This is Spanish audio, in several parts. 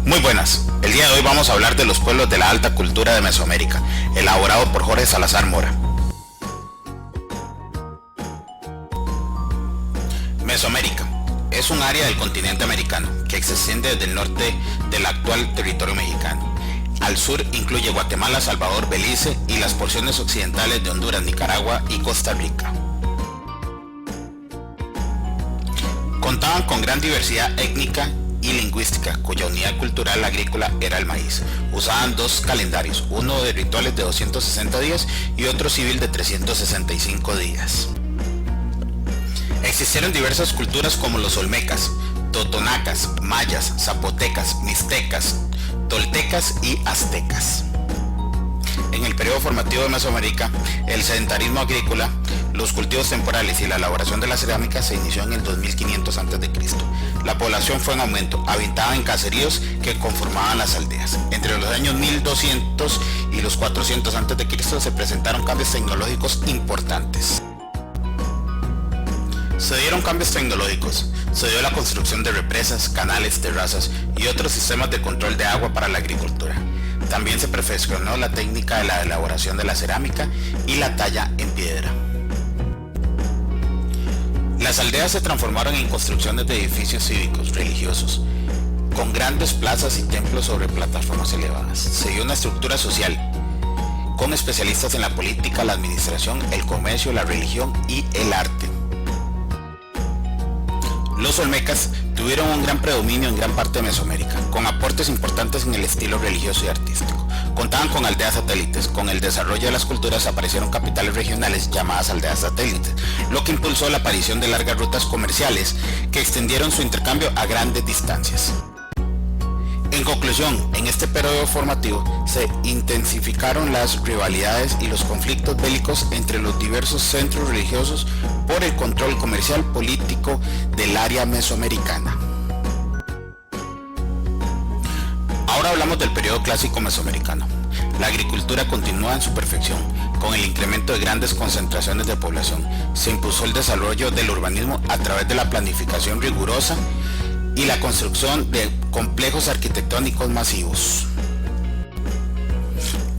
Muy buenas, el día de hoy vamos a hablar de los pueblos de la alta cultura de Mesoamérica, elaborado por Jorge Salazar Mora. Mesoamérica es un área del continente americano que se extiende desde el norte del actual territorio mexicano. Al sur incluye Guatemala, Salvador, Belice y las porciones occidentales de Honduras, Nicaragua y Costa Rica. Contaban con gran diversidad étnica y lingüística, cuya unidad cultural agrícola era el maíz. Usaban dos calendarios, uno de rituales de 260 días y otro civil de 365 días. Existieron diversas culturas como los olmecas, totonacas, mayas, zapotecas, mixtecas, toltecas y aztecas. En el periodo formativo de Mesoamérica, el sedentarismo agrícola, los cultivos temporales y la elaboración de la cerámica se inició en el 2500 a.C. La población fue en aumento, habitaba en caseríos que conformaban las aldeas. Entre los años 1200 y los 400 a.C. se presentaron cambios tecnológicos importantes. Se dieron cambios tecnológicos, se dio la construcción de represas, canales, terrazas y otros sistemas de control de agua para la agricultura. También se perfeccionó la técnica de la elaboración de la cerámica y la talla en piedra. Las aldeas se transformaron en construcciones de edificios cívicos, religiosos, con grandes plazas y templos sobre plataformas elevadas. Se dio una estructura social, con especialistas en la política, la administración, el comercio, la religión y el arte. Los olmecas tuvieron un gran predominio en gran parte de Mesoamérica, con aportes importantes en el estilo religioso y artístico. Contaban con aldeas satélites. Con el desarrollo de las culturas aparecieron capitales regionales llamadas aldeas satélites, lo que impulsó la aparición de largas rutas comerciales que extendieron su intercambio a grandes distancias. En conclusión, en este periodo formativo se intensificaron las rivalidades y los conflictos bélicos entre los diversos centros religiosos por el control comercial político del área mesoamericana. Ahora hablamos del periodo clásico mesoamericano. La agricultura continúa en su perfección. Con el incremento de grandes concentraciones de población, se impulsó el desarrollo del urbanismo a través de la planificación rigurosa y la construcción de complejos arquitectónicos masivos.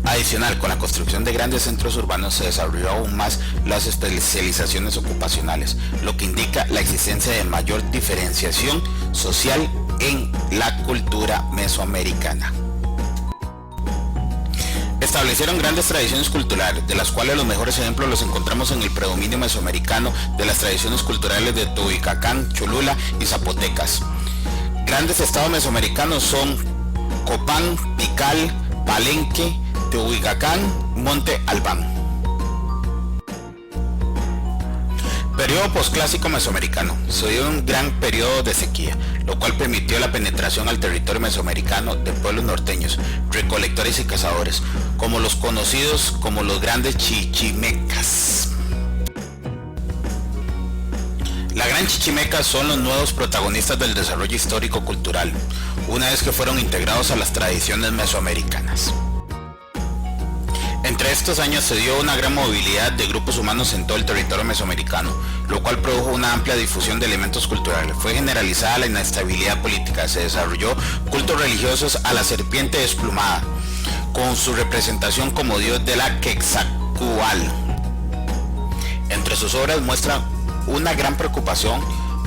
Adicional, con la construcción de grandes centros urbanos se desarrolló aún más las especializaciones ocupacionales, lo que indica la existencia de mayor diferenciación social en la cultura mesoamericana. Establecieron grandes tradiciones culturales, de las cuales los mejores ejemplos los encontramos en el predominio mesoamericano de las tradiciones culturales de Teotihuacán, Cholula y Zapotecas. Grandes estados mesoamericanos son Copán, Tikal, Palenque, Teotihuacán, Monte Albán. Periodo posclásico mesoamericano. Se dio un gran periodo de sequía, lo cual permitió la penetración al territorio mesoamericano de pueblos norteños, recolectores y cazadores, como los conocidos como los grandes chichimecas. La Gran Chichimeca son los nuevos protagonistas del desarrollo histórico-cultural, una vez que fueron integrados a las tradiciones mesoamericanas. Entre estos años se dio una gran movilidad de grupos humanos en todo el territorio mesoamericano, lo cual produjo una amplia difusión de elementos culturales. Fue generalizada la inestabilidad política, se desarrolló cultos religiosos a la serpiente desplumada, con su representación como dios de la Quetzalcóatl. Entre sus obras muestra una gran preocupación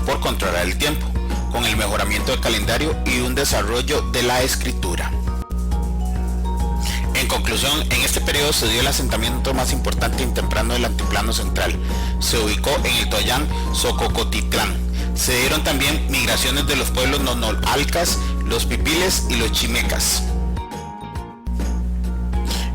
por controlar el tiempo, con el mejoramiento del calendario y un desarrollo de la escritura. En conclusión, en este periodo se dio el asentamiento más importante y temprano del altiplano central. Se ubicó en el Toyán Sococotitlán. Se dieron también migraciones de los pueblos nonolcas, los pipiles y los chimecas.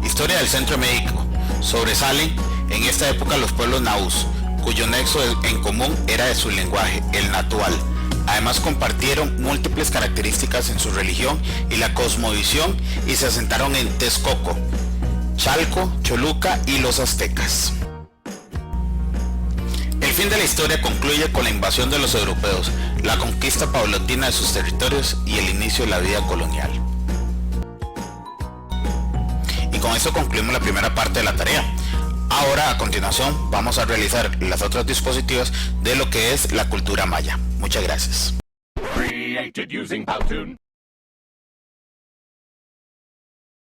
Historia del centro de México. Sobresalen en esta época los pueblos naús, cuyo nexo en común era de su lenguaje, el náhuatl. Además compartieron múltiples características en su religión y la cosmovisión y se asentaron en Texcoco, Chalco, Choluca y los aztecas. El fin de la historia concluye con la invasión de los europeos, la conquista paulatina de sus territorios y el inicio de la vida colonial. Y con esto concluimos la primera parte de la tarea. Ahora, a continuación, vamos a realizar las otras diapositivas de lo que es la cultura maya. Muchas gracias. Created using Powtoon.